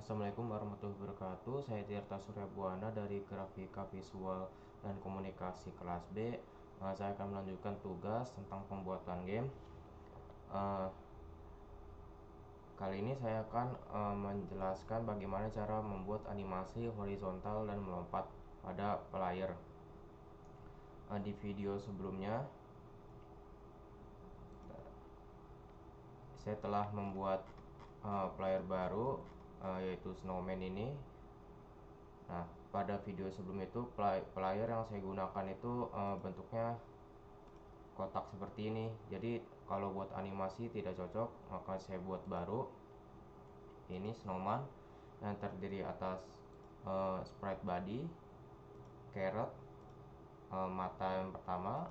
Assalamualaikum warahmatullahi wabarakatuh. Saya Tirta Suryabuana dari Grafika Visual dan Komunikasi kelas B. Saya akan melanjutkan tugas tentang pembuatan game. Kali ini saya akan menjelaskan bagaimana cara membuat animasi horizontal dan melompat pada player. Di video sebelumnya saya telah membuat player baru, yaitu snowman ini. Nah, pada video sebelum itu player yang saya gunakan itu bentuknya kotak seperti ini. Jadi kalau buat animasi tidak cocok, maka saya buat baru. Ini snowman yang terdiri atas sprite body, carrot, mata yang pertama,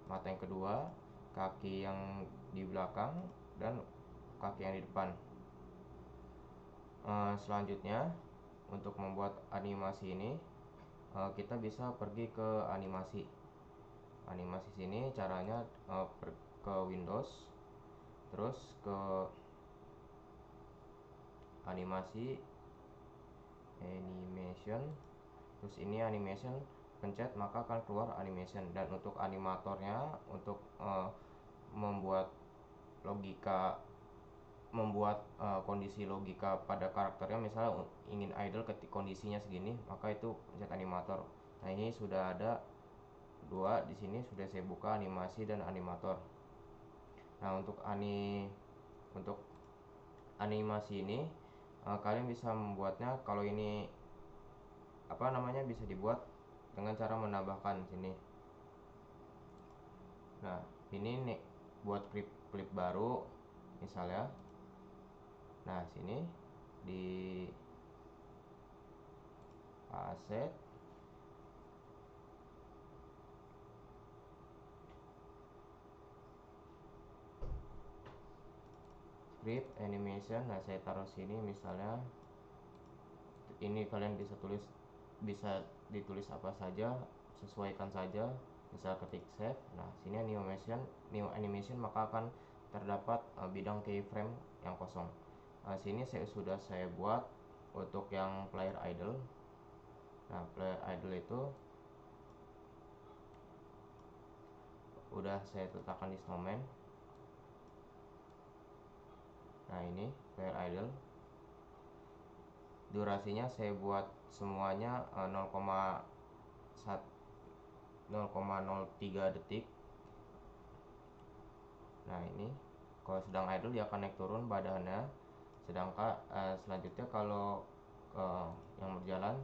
mata yang kedua, kaki yang di belakang, dan kaki yang di depan. Selanjutnya, untuk membuat animasi ini kita bisa pergi ke animasi sini. Caranya ke Windows, terus ke animation, terus ini animation, pencet maka akan keluar animation. Dan untuk animatornya, untuk membuat kondisi logika pada karakternya, misalnya ingin idle ketika kondisinya segini, maka itu pencet animator. Nah, ini sudah ada dua di sini, sudah saya buka animasi dan animator. Nah, untuk animasi ini kalian bisa membuatnya. Kalau ini bisa dibuat dengan cara menambahkan sini. Nah, ini nih buat klip baru misalnya. Nah, sini di aset, script, animation. Nah, saya taruh sini misalnya. Ini kalian bisa ditulis apa saja, sesuaikan saja, bisa ketik save. Nah, sini new animation, maka akan terdapat bidang keyframe yang kosong. Sini sudah saya buat untuk yang player idle. Nah, player idle itu udah saya letakkan di snowman. Nah, ini player idle. Durasinya saya buat semuanya 0,03 detik. Nah, ini kalau sedang idle dia akan naik turun badannya. Sedangkan selanjutnya kalau yang berjalan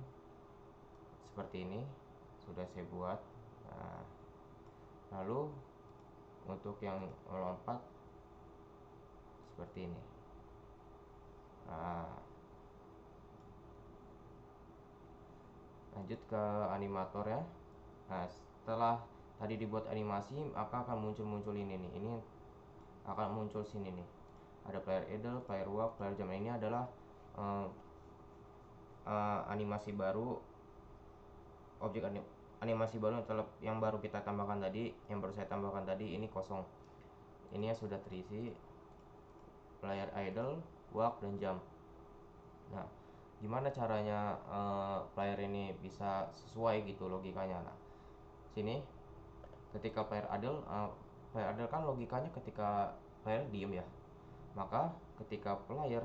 seperti ini sudah saya buat. Nah, lalu untuk yang melompat seperti ini. Nah, lanjut ke animator ya. Nah, setelah tadi dibuat animasi, maka akan muncul ini nih. Ini akan muncul sini nih. Ada player idle, player walk, player jam. Ini adalah animasi baru, objek animasi baru yang baru kita tambahkan tadi, yang baru saya tambahkan tadi. Ini kosong. Ini yang sudah terisi player idle, walk, dan jump. Nah, gimana caranya player ini bisa sesuai gitu logikanya? Nah, sini ketika player idle kan logikanya ketika player diem ya, maka ketika player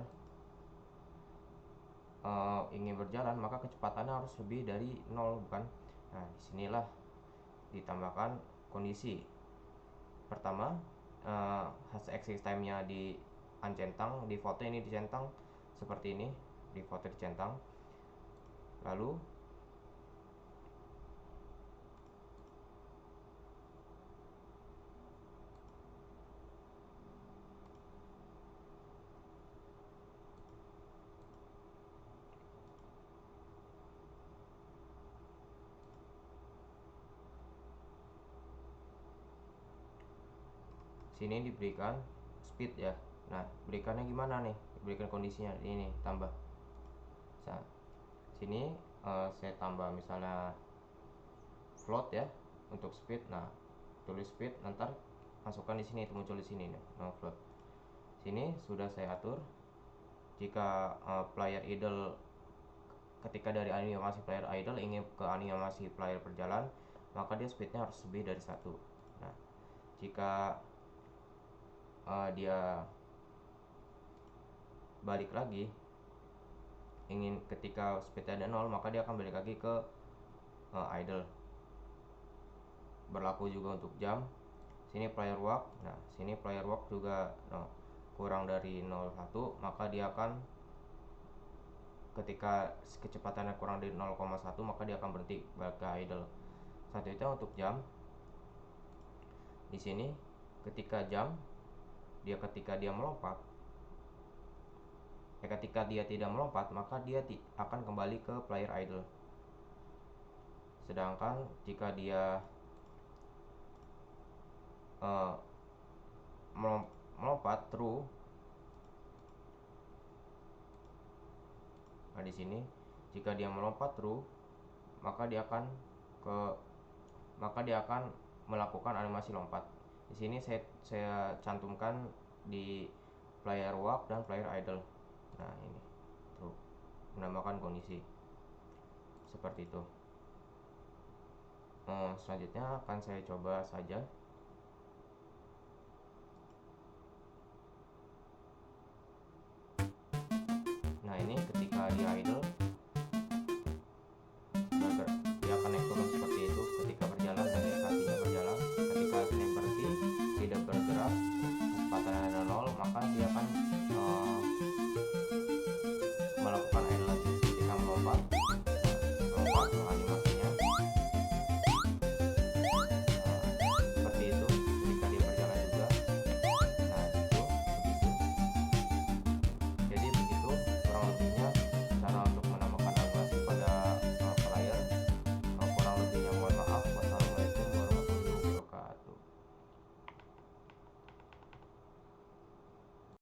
ingin berjalan, maka kecepatannya harus lebih dari 0, bukan? Nah, disinilah ditambahkan kondisi. Pertama, hash exit time-nya di uncentang, di foto ini dicentang seperti ini, di foto dicentang. Lalu sini diberikan speed ya. Nah, berikannya gimana nih? Berikan kondisinya ini tambah. Nah, sini saya tambah misalnya float ya untuk speed. Nah, tulis speed, nanti masukkan di sini, itu muncul di sini nih, float. Sini sudah saya atur. jika player idle, ketika dari animasi player idle ingin ke animasi player berjalan, maka dia speednya harus lebih dari 1. Nah, jika dia balik lagi, ingin ketika speednya ada 0, maka dia akan balik lagi ke idle. Berlaku juga untuk jam. Sini player walk. Nah, sini player walk juga kurang dari 0,1, maka dia akan, ketika kecepatannya kurang dari 0,1, maka dia akan berhenti balik ke idle. Selanjutnya untuk jam. Di sini ketika jam, ketika dia melompat, ketika dia tidak melompat, maka dia akan kembali ke player idle. Sedangkan jika dia melompat true, nah di sini jika dia melompat true, maka dia akan melakukan animasi lompat. Di sini saya cantumkan di player walk dan player idle. Nah, ini true, menambahkan kondisi seperti itu. Selanjutnya akan saya coba saja.